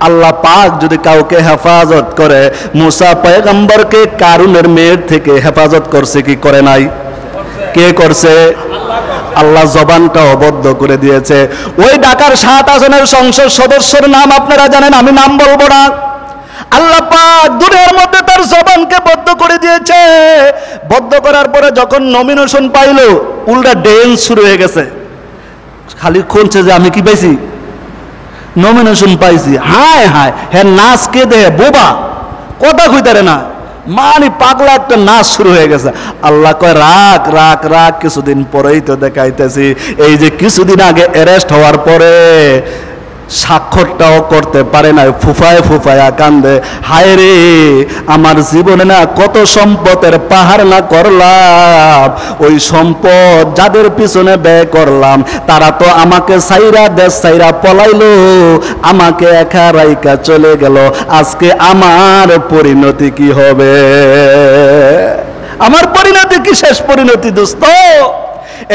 আল্লাহ পাক যদি কাউকে হেফাজত করে, মুসা পয়গম্বরকে কারুনের মেয়ের থেকে হেফাজত করছে কি করে নাই? কে করছে? আল্লাহ জবানটা অবদ্ধ করে দিয়েছে। ওই ঢাকার 7 আসনের সংসদ সদস্যের নাম আপনারা জানেন, আমি নাম বলবো না। আল্লাহ পাক দুনিয়ার মধ্যে তার জবানকে বদ্ধ করে দিয়েছে। বদ্ধ করার পরে যখন নমিনেশন পাইলো, উল্টা ডেন্স শুরু হয়ে গেছে। খালি খুলছে যে আমি কি পাইছি, নমিনেশন পাইছি। হায় হায়, হ্যাঁ নাচ কে দে বোবা, কথা কইতারে না, মানে পাগলা একটা নাচ শুরু হয়ে গেছে। আল্লাহ কয় রাখ রাখ রাখ, কিছুদিন পরেই তো দেখাইতেছি। এই যে কিছুদিন আগে অ্যারেস্ট হওয়ার পরে স্বাক্ষরটাও করতে পারে না, ফুফায় ফুফায়া কান্দে, হায় রে আমার জীবনে না কত সম্পদের পাহাড় না করলাম, ওই সম্পদ যাদের পিছনে ব্যয় করলাম তারা তো আমাকে সাইরা দেশ সাইরা পলাইলো, আমাকে একা রাইকা চলে গেল। আজকে আমার পরিণতি কি হবে? আমার পরিণতি কি শেষ পরিণতি দোস্ত?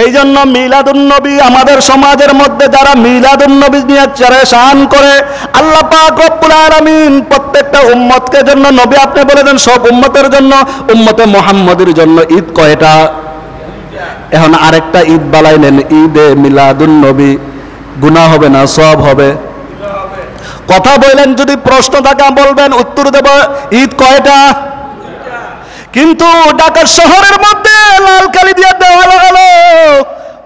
এই জন্য মিলাদুন্নবী আমাদের সমাজের মধ্যে যারা মিলাদুন্নবী নিয়ে চেরেশান করে, আল্লাহ পাক রব্বুল আলামিন প্রত্যেকটা উম্মতকে জন্য, নবী আপনি বলে দেন সব উম্মতের জন্য, উম্মতে মুহাম্মদের জন্য ঈদ কয়টা? এখন আরেকটা ঈদ বানাইলেন, ঈদে মিলাদুন্নবী। গুনাহ হবে না সওয়াব হবে? কথা বললেন, যদি প্রশ্ন থাকে বলবেন, উত্তর দেব। ঈদ কয়টা? কিন্তু ঢাকার শহরের মধ্যে লাল কালি দিয়ে দেওয়াল লাগালো,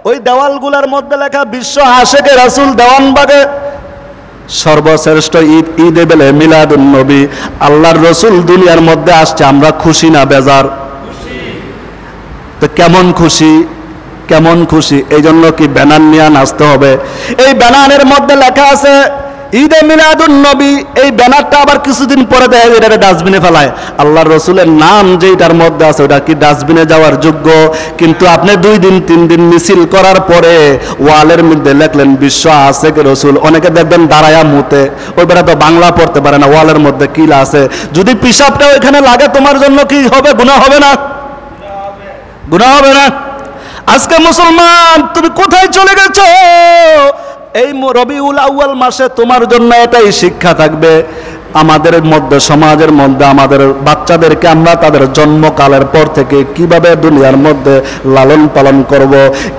ওই দেওয়ালগুলোর মধ্যে লেখা বিশ্ব আশেকে রাসূল দেওয়ানবাগে সর্বশ্রেষ্ঠ ঈদ ঈদে বেলে মিলাদুন্নবী। আল্লাহর রসুল দুনিয়ার মধ্যে আসছে, আমরা খুশি না বেজার? তো কেমন খুশি, কেমন খুশি? এই জন্য কি ব্যানার নিয়ে নাচতে হবে? এই ব্যানারের মধ্যে লেখা আছে ঈদে মিলাদুন্নবী। এই ব্যানারটা আবার কিছুদিন পরে দেখা যায় এটাকে ডাস্টবিনে ফেলায়। আল্লাহর রসুলের নাম যেটার মধ্যে আছে ওটা কি ডাস্টবিনে যাওয়ার যোগ্য? কিন্তু আপনি 2 দিন 3 দিন মিছিল করার পরে ওয়ালের মধ্যে লেখলেন বিশ্ব আশেকে রসুল। অনেকে দেখবেন দাঁড়ায়া মুতে, ওই বেড়া তো বাংলা পড়তে পারে না, ওয়ালের মধ্যে কি আছে। যদি পিশাবটা ওইখানে লাগে তোমার জন্য কি হবে? গুনাহ হবে না? গুনাহ হবে না? আজকে মুসলমান তুমি কোথায় চলে গেছো? এই রবিউল আউয়াল মাসে তোমার জন্য এটাই শিক্ষা থাকবে। আমাদের মধ্যে, সমাজের মধ্যে আমাদের বাচ্চাদেরকে আমরা তাদের জন্মকালের পর থেকে কিভাবে দুনিয়ার মধ্যে লালন পালন করব।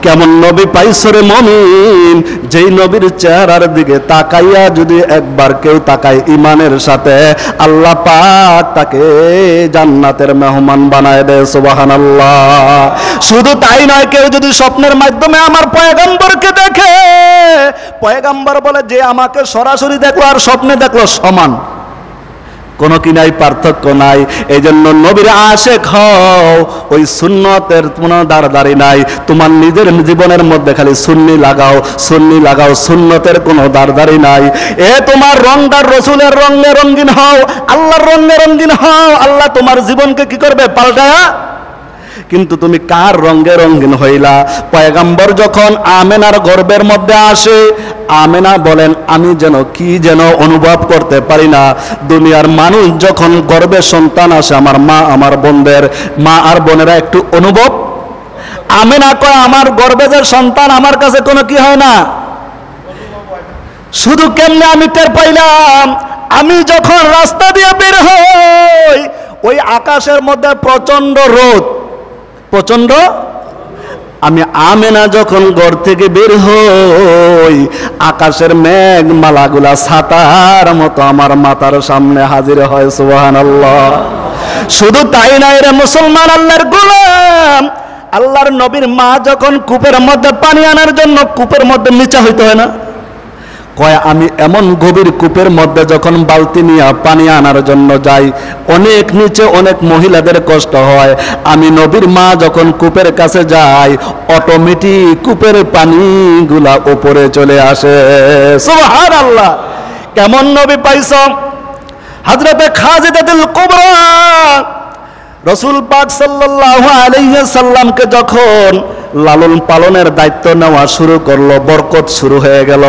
কেমন নবী পাইছরে মুমিন, যেই নবীর চেহারার দিকে তাকাইয়া যদি একবার কেউ তাকায় ঈমানের সাথে, আল্লাহ পাক তাকে জান্নাতের মেহমান বানায় দেয়। সুবহানাল্লাহ। শুধু তাই নয়, কেউ যদি স্বপ্নের মাধ্যমে আমার পয়গম্বরকে দেখে, পয়গম্বর বলে যে আমাকে সরাসরি দেখলো আর স্বপ্নে দেখলো সমান, কোনো কি নাই, পার্থক্য নাই। এই জন্য নবীর আশেক হও, ওই সুন্নতের কোনো দাঁড়াদাঁড়ি নাই। তোমার নিজের জীবনের মধ্যে খালি সুন্নি লাগাও, সুন্নি লাগাও, সুন্নতের কোনো দাঁড়াদাঁড়ি নাই। এ তোমার রংদার রসুলের রঙে রঙিন হও, আল্লাহর রঙে রঙিন হও, আল্লাহ তোমার জীবনকে কি করবে? পাল্টায়া। কিন্তু তুমি কার রঙে রঙিন হইলা? পয়গম্বর যখন আমেনার গর্ভের মধ্যে আসে, আমেনা বলেন আমি যেন কি যেন অনুভব করতে পারি না। দুনিয়ার মানুষ যখন গর্ভে সন্তান আসে, আমার মা আমার বোনদের মা আর বোনেরা একটু অনুভব। আমেনা কয় আমার গর্ভে যে সন্তান আমার কাছে কোনো কি হয় না, শুধু কেমনে আমি টের পাইলাম, আমি যখন রাস্তা দিয়ে বের হই, ওই আকাশের মধ্যে প্রচন্ড রোদ, প্রচন্ড। আমি আমেনা যখন ঘর থেকে বের হই, আকাশের মেঘ মালাগুলা ছাতার মতো আমার মাথার সামনে হাজির হয়। সুবহানাল্লাহ। শুধু তাই নয় রে মুসলমান, আল্লাহর গোলাম, আল্লাহর নবীর মা যখন কূপের মধ্যে পানি আনার জন্য কূপের মধ্যে নিচা হইতে হয় না, কয় আমি এমন গভীর কূপের মধ্যে যখন বালতি নিয়ে পানি আনার জন্য যাই, অনেক নিচে অনেক মহিলাদের কষ্ট হয়। আমি নবীর মা যখন কূপের কাছে যাই, অটোমেটিক কূপের পানিগুলা উপরে চলে আসে। সুবহানাল্লাহ। কেমন নবী পাইছ? হযরতে খাদিজাতুল কুবরা রাসূল পাক সাল্লাল্লাহু আলাইহি সাল্লামকে যখন লালন পালনের দায়িত্ব নেওয়া শুরু করলো, বরকত শুরু হয়ে গেল।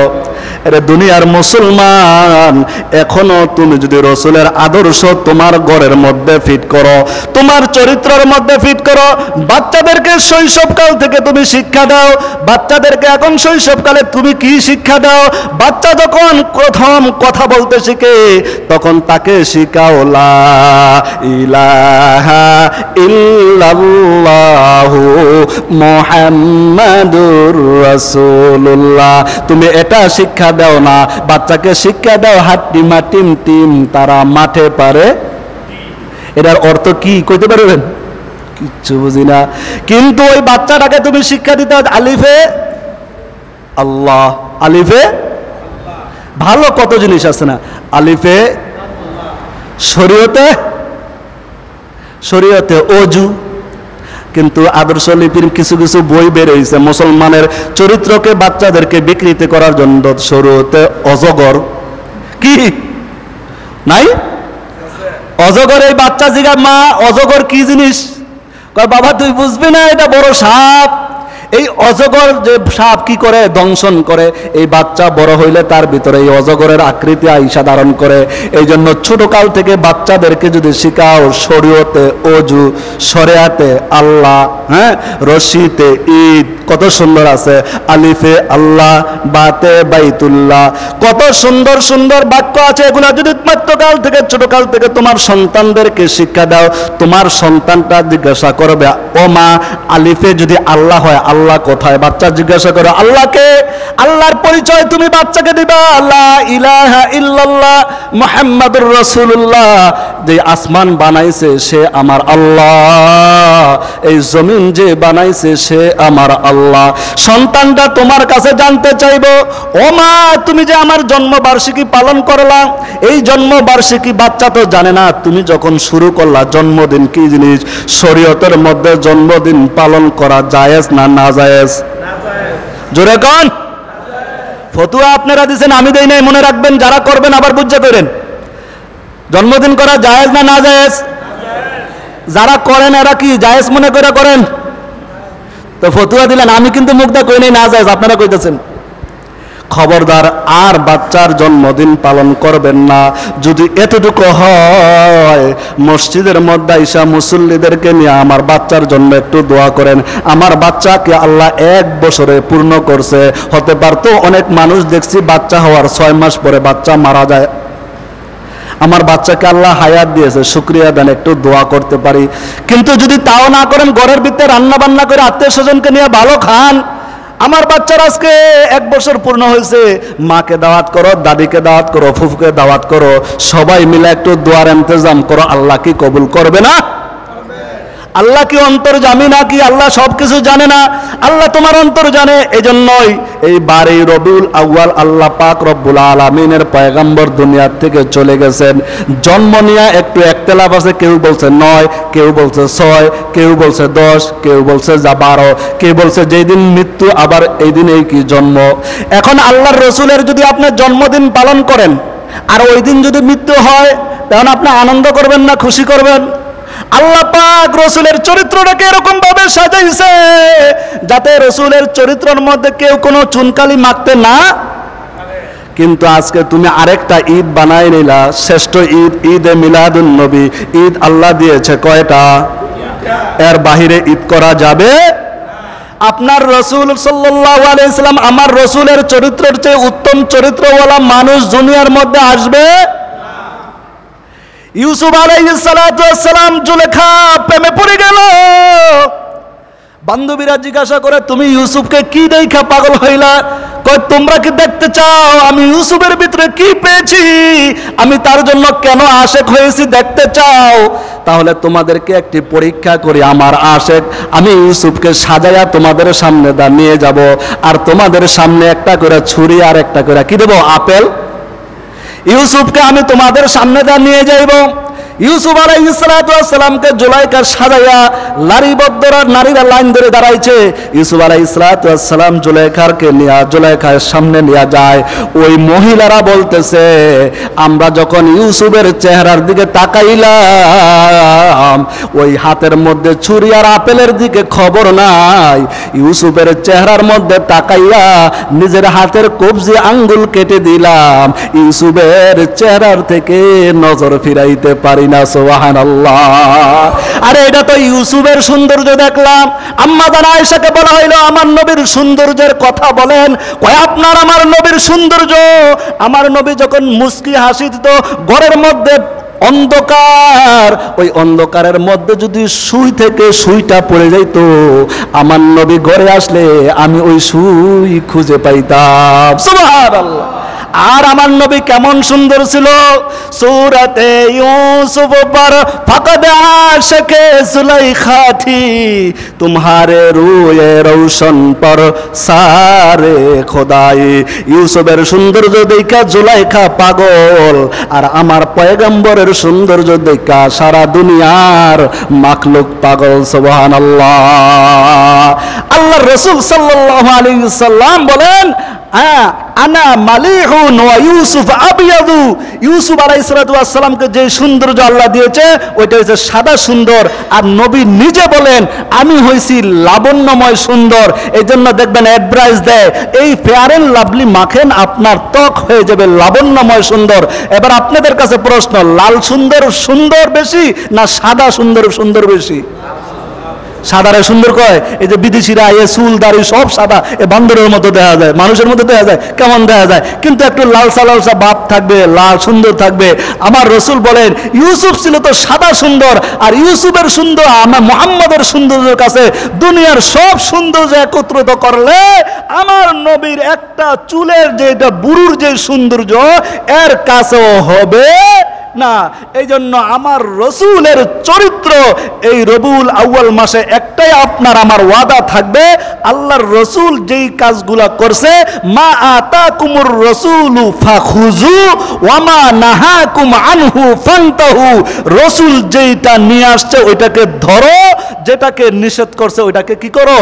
এরে দুনিয়ার মুসলমান, এখনো তুমি যদি রসুলের আদর্শ তোমার ঘরের মধ্যে ফিট করো, তোমার চরিত্রের মধ্যে ফিট করো, বাচ্চাদেরকে শৈশবকাল থেকে তুমি শিক্ষা দাও। বাচ্চাদেরকে এখন শৈশবকালে তুমি কি শিক্ষা দাও? বাচ্চা যখন প্রথম কথা বলতে শিখে তখন তাকে শিখাও লা ইলাহা ইল্লাল্লাহু মুহাম্মাদুর রাসূলুল্লাহ। তুমি এটা শিক্ষা দাও না, বাচ্চাকে শিক্ষা দাও হাট্টিমা টিম টিম তারা মাঠে পারে। এটার অর্থ কি কইতে পারবেন? কিচ্ছু বুঝি না। কিন্তু ওই বাচ্চাটাকে তুমি শিক্ষা দিতে হবে আলিফে আল্লাহ, আলিফে ভালো কত জিনিস আছে না, আলিফে শরীয়তে, শরীয়তে অজু। কিন্তু আদর্শ লিপির কিছু কিছু বই বের হয়েছে মুসলমানের চরিত্রকে বাচ্চাদেরকে বিকৃতি করার জন্য। শরীয়তে অজগর কি নাই? অজগর, এই বাচ্চা জিগা মা অজগর কি জিনিস? কয় বাবা তুই বুঝবি না, এটা বড় সাপ। এই অজগর যে সাপ কি করে? দংশন করে। এই বাচ্চা বড় হইলে তার ভিতরে এই অজগরের আকৃতি আইসা ধারণ করে। এই জন্য ছোটকাল থেকে বাচ্চাদেরকে যদি শিখাও শরীয়তে অজু, শরিয়াতে আল্লাহ, হ্যাঁ, রশিতে ঈদ, কত সুন্দর আছে, আলিফে আল্লাহ, বাতে বাইতুল্লাহ, কত সুন্দর সুন্দর বাক্য আছে। এগুলা যদি বাচ্চাকাল থেকে ছোটকাল থেকে তোমার সন্তানদেরকে শিক্ষা দাও, তোমার সন্তানটা জিজ্ঞাসা করবে ও মা আলিফে যদি আল্লাহ হয় আল্লাহ কোথায়? বাচ্চা জিজ্ঞাসা করে আল্লাহকে, আল্লাহর পরিচয় তুমি বাচ্চাকে দিবা লা ইলাহা ইল্লাল্লাহ মুহাম্মাদুর রাসূলুল্লাহ। যে আসমান বানাইছে সে আমার আল্লাহ, এই জমিন যে বানাইছে সে আমার আল্লাহ। সন্তানটা তোমার কাছে জানতে চাইবো ও মা তুমি যে আমার জন্মবার্ষিকী পালন করলা, এই জন্মবার্ষিকী বাচ্চা তো জানে না তুমি যখন শুরু করলা জন্মদিন কি জিনিস। শরীয়তের মধ্যে জন্মদিন পালন করা জায়েজ না না জায়েজ? জোরে কোন? ফতুয়া আপনারা দিচ্ছেন, আমি দেই নাই, মনে রাখবেন। যারা করবেন আবার বুঝে করেন। জন্মদিন করা জায়েজ না না জায়েজ? যারা করেন এরা কি জায়েজ মনে করে করেন? তো ফতুয়া দিলেন, আমি কিন্তু মুগ্ধা কই নাই না জায়েজ, আপনারা কইতেছেন। খবরদার আর বাচ্চার জন্মদিন পালন করবেন না। যদি এতটুকু হয় মসজিদের মধ্যে আইসা মুসল্লিদেরকে নিয়ে আমার বাচ্চার জন্য একটু দোয়া করেন। আমার বাচ্চাকে আল্লাহ 1 বছরে পূর্ণ করছে। হতে পারতো অনেক মানুষ দেখছি বাচ্চা হওয়ার 6 মাস পরে বাচ্চা মারা যায়। আমার বাচ্চাকে আল্লাহ হায়াত দিয়েছে, শুকরিয়া দেন, একটু দোয়া করতে পারি। কিন্তু যদি তাও না করেন, ঘরের ভিতরে রান্না বান্না করে আত্মীয় স্বজনকে নিয়ে ভালো খান। আমার বাচ্চার আজকে 1 বছর পূর্ণ হয়েছে, মাকে দাওয়াত করো, দাদিকে দাওয়াত করো, ফুফুকে দাওয়াত করো, সবাই মিলে একটু দোয়ার ইন্তজাম করো। আল্লাহ কি কবুল করবে না? আল্লাহ কি অন্তর্জামী নাকি? আল্লাহ সবকিছু জানে না? আল্লাহ তোমার অন্তর জানে। এজন্যই এই 12 রবিউল আউয়াল আল্লাহ পাক রব্বুল আলামিনের পয়গম্বর দুনিয়া থেকে চলে গেছেন। জন্ম নিয়ে একটু একতলাফ আছে, কেউ বলছে 9, কেউ বলছে 6, কেউ বলছে 10, কেউ বলছে 12, কেউ বলছে যেই দিন মৃত্যু আবার এই দিনেই কি জন্ম। এখন আল্লাহর রসুলের যদি আপনি জন্মদিন পালন করেন আর ওই দিন যদি মৃত্যু হয়, তখন আপনি আনন্দ করবেন না খুশি করবেন? আল্লাহ পাক রসুলের চরিত্রটাকে এরকম ভাবে সাজাইছে যাতে রসুলের চরিত্রের মধ্যে কেউ কোনো চুনকালি মাখতে না। কিন্তু আজকে তুমি আরেকটা ঈদ বানাই নিলা, শ্রেষ্ঠ ঈদ, ঈদে মিলাদুন নবী। ঈদ আল্লাহ দিয়েছে কয়টা? এর বাহিরে ঈদ করা যাবে? আপনার রসুল সাল্লাল্লাহু আলাইহি সাল্লাম, আমার রসুলের চরিত্রের চেয়ে উত্তম চরিত্রওয়ালা মানুষ দুনিয়ার মধ্যে আসবে? ইউসুফ আলাইহিস সালাতু ওয়াস সালাম জুলেখা প্রেমে পড়ে গেল। বান্ধবীরা জিজ্ঞাসা করে তুমি ইউসুফকে কি দেখা পাগল হইলা? কয় তোমরা কি দেখতে চাও আমি ইউসুফের ভিতরে কি পেয়েছি, আমি তার জন্য কেন আশেক হয়েছি দেখতে চাও? তাহলে তোমাদেরকে একটি পরীক্ষা করি। আমার আশেক আমি ইউসুফকে সাজায়া তোমাদের সামনে নিয়ে যাব, আর তোমাদের সামনে একটা করে ছুরি আর একটা করে কি দেব? আপেল। ইউসুফকে আমি তোমাদের সামনে নিয়ে যাইব। ইউসুফ আলাইহিস সালামকে জুলাইখা সাজাইয়া লারিবদ্ধরা নারীরা লাইন ধরে দাঁড়াইছে। ইউসুফ আলাইহিস সালাম জুলাইখাকে নিয়ে জুলাইখার সামনে নিয়ে যায়। ওই মহিলারা বলতেছে, আমরা যখন ইউসুফের চেহারার দিকে তাকাইলাম, ওই হাতের মধ্যে ছুরি আর আপেলের দিকে খবর নাই, ইউসুফের চেহারার মধ্যে তাকাইয়া নিজের হাতের কবজি আঙ্গুল কেটে দিলাম, ইউসুফের চেহারার থেকে নজর ফিরাইতে পারি না। সুবহানাল্লাহ। আরে এটা তো ইউসুফের সৌন্দর্য দেখলাম। আম্মা জান আয়েশাকে বলা হইলো, আমার নবীর সৌন্দর্যের কথা বলেন। কয় আপনার আমার নবীর সৌন্দর্য, আমার নবী যখন মুস্কি হাসি দিত, ঘরের মধ্যে অন্ধকার, ওই অন্ধকারের মধ্যে যদি সুই থেকে সুইটা পড়ে যাইতো, আমার নবী ঘরে আসলে আমি ওই সুই খুঁজে পাইতাম। সুবহানাল্লাহ। আর আমার নবী কেমন সুন্দর ছিল। সূরাতে ইউসুফ पर फकद आशिके जुलेखा थी, तुम्हारे रूए रोशन पर सारे खुदाई। ইউসুফের সৌন্দর্য দেখা জুলাইখা পাগল, আর আমার পয়গম্বরের সৌন্দর্য দেখা সারা দুনিয়ার মাখলুক পাগল। সুবহানাল্লাহ। আল্লাহর রাসূল সাল্লাল্লাহু আলাইহি ওয়াসাল্লাম বলেন, আনা মালিহুন ওয়া ইউসুফ আবিয়াদু। ইউসুফ আলাইহিস সালামকে যে সৌন্দর্য আল্লাহ দিয়েছে ওইটা হচ্ছে সাদা সুন্দর, আর নবী নিজে বলেন আমি হইছি লাবণ্যময় সুন্দর। এই জন্য দেখবেন অ্যাডভাইস দেয়, এই ফেয়ার এন্ড লাভলি মাখেন, আপনার ত্বক হয়ে যাবে লাবণ্যময় সুন্দর। এবার আপনাদের কাছে প্রশ্ন, লাল সুন্দর সুন্দর বেশি না সাদা সুন্দর সুন্দর বেশি? সাদারে সুন্দর কয়, এই যে বিদেশিরা এ চুল দাড়ি সব সাদা, এ বান্দরের মতো দেখা যায়, মানুষের মতো দেখা যায়, কেমন দেখা যায়, কিন্তু একটু লালসা লালসা ভাব থাকবে, লাল সুন্দর থাকবে। আমার রসুল বলেন ইউসুফ ছিল তো সাদা সুন্দর, আর ইউসুফের সুন্দর আমার মুহাম্মদের সৌন্দর্যের কাছে দুনিয়ার সব সৌন্দর্য একত্রিত করলে আমার নবীর একটা চুলের যেটা বুড়ুর যে সৌন্দর্য এর কাছেও হবে না। এই জন্য আমার রসুলের চরিত্র এই রবিউল আউয়াল মাসে একটাই আপনার আমার ওয়াদা থাকবে, আল্লাহর রসুল যেই কাজগুলা করছে, মা আতাকুমুর রাসূলু ফাখুযু ওয়া মা নাহাকুম আনহু ফান্তাহু। রসুল যেইটা নিয়ে আসছে ওইটাকে ধরো, যেটাকে নিষেধ করছে ওইটাকে কি করো?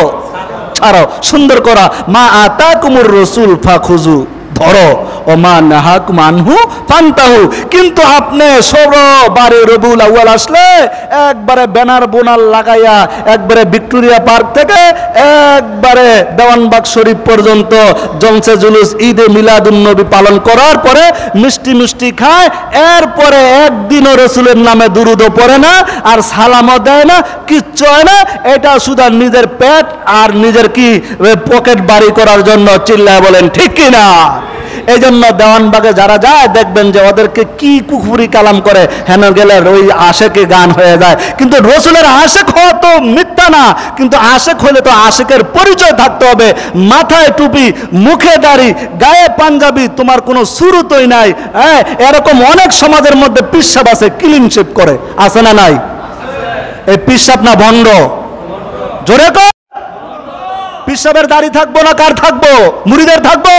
ছাড়ো, সুন্দর করা। মা আতাকুমুর রাসূল ফাখুযু, ধরো, ওমা নাহাকুম আনহু ফান্তাহু। কিন্তু আপনি সববারে রবিউল আউয়াল আসলে একবারে ব্যানার বোনার লাগাইয়া একবারে ভিক্টোরিয়া পার্ক থেকে একবারে দেওয়ানবাগ শরীফ পর্যন্ত জলসে জুলুস ঈদে মিলাদুন নবী পালন করার পরে মিষ্টি মিষ্টি খায়, এরপরে একদিনও রসুলের নামে দুরুদও পড়ে না, আর সালামও দেয় না, কিচ্ছু হয় না। এটা শুধু নিজের পেট আর নিজের কি পকেট বাড়ি করার জন্য। চিল্লায় বলেন ঠিক কিনা? এই জন্য দেওয়ানবাগে যারা যায় দেখবেন যে ওদেরকে কি কুফরি কালাম করে, হেন গেলে ওই আশেকে গান হয়ে যায়। কিন্তু রসুলের আশেক হওয়া তো মিথ্যা না, কিন্তু আশেক হলে তো আশেকের পরিচয় থাকতে হবে। মাথায় টুপি, মুখে দাড়ি, গায়ে পাঞ্জাবি, তোমার কোনো সুরতই নাই। হ্যাঁ, এরকম অনেক সমাজের মধ্যে পিসাব আছে, ক্লিন শেভ করে, আছে না নাই? এই পিসাব না ভণ্ড? জোরে কর। পিসাবের দাড়ি থাকবো না কার থাকবো? মুরিদের থাকবো।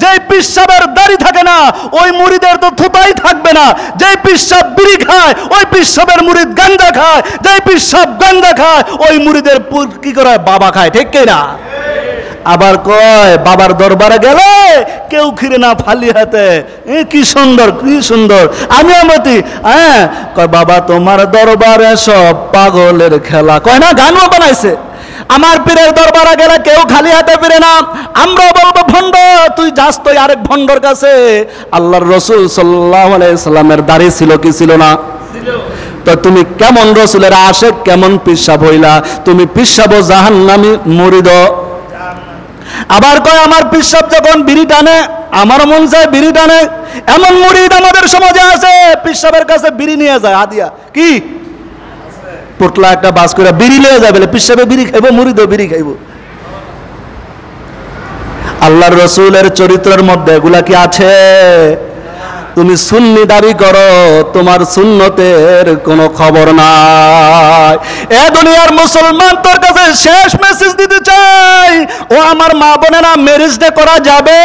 যেই পিসাবের দাড়ি থাকে না ওই মুরিদের তো থুতাই থাকবে না। যেই পিসাব বিড়ি খায় ওই পিসাবের মুরিদ গাঞ্জা খায়, যেই পিসাব গাঞ্জা খায় ওই মুরিদের কি করে? বাবা খায়। ঠিক কিনা? আবার কয় বাবার দরবারে গেলে কেউ খিরে না ফালি হাতে, কি সুন্দর কি সুন্দর। আমি আমতি, হ্যাঁ, কয় বাবা তোমার দরবারে সব পাগলের খেলা। কয় না, গানও বানাইছে। আমার পীরের দরবারে গেলে কেউ খালি হাতে ফিরে না। আমরা বলবো ভণ্ড, তুই যাস তো আরেক ভণ্ডর কাছে। আল্লাহর রাসূল সাল্লাল্লাহু আলাইহি সাল্লামের দাড়ি ছিল কি ছিল না? তো তুমি কেমন রসুলের আশেক, কেমন পিসাব হইলা? তুমি পিসাব জাহান্নামী মুরিদ। আবার কয় আমার পিসাব যখন বিড়ি টানে আমার মন চায় বিড়ি টানে। এমন মুরিদ আমাদের সমাজে আছে, পিসাবের কাছে বিড়ি নিয়ে যায় হাদিয়া। কি পোটলা একটা বাস করে বিড়ি নিয়ে যাবে, পিসাবে বিড়ি খাইব, মুরিদও বিড়ি খাইব। আল্লাহর রসুলের চরিত্রের মধ্যে এগুলা কি আছে? তুমি সুন্নি দাবি করো, তোমার সুন্নতের কোনো খবর নাই। এ দুনিয়ার মুসলমান, তোর কাছে শেষ মেসেজ দিতে চাই, ও আমার মা বোনেরা, ম্যারেজ ডে করা যাবে?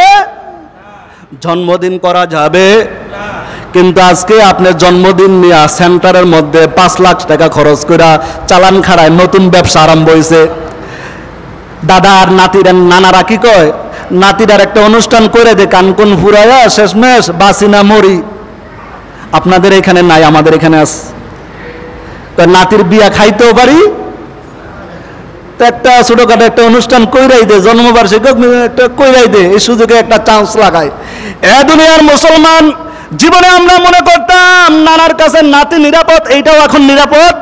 জন্মদিন করা যাবে? কিন্তু আজকে আপনার জন্মদিন নিয়ে সেন্টারের মধ্যে 5 লাখ টাকা খরচ করে চালান খাড়ায় নতুন ব্যবসা আরম্ভ হয়েছে। দাদা আর নাতিরা নানারা কি কয়, নাতিরার একটা অনুষ্ঠান করে দে, কানকুন ফুরাইয়া শেষমেশ বাসিনা মরি। আপনাদের এখানে নাই, আমাদের এখানে আছে। নাতির বিয়া খাইতেও পারি, তো একটা ছোটখাটো একটা অনুষ্ঠান কইরাই দে, জন্মবার্ষিকী একটা কইরাই দে, এই সুযোগে একটা চান্স লাগায়। এ দুনিয়ার মুসলমান, জীবনে আমরা মনে করতাম নানার কাছে নাতি নিরাপদ, এইটাও এখন নিরাপদ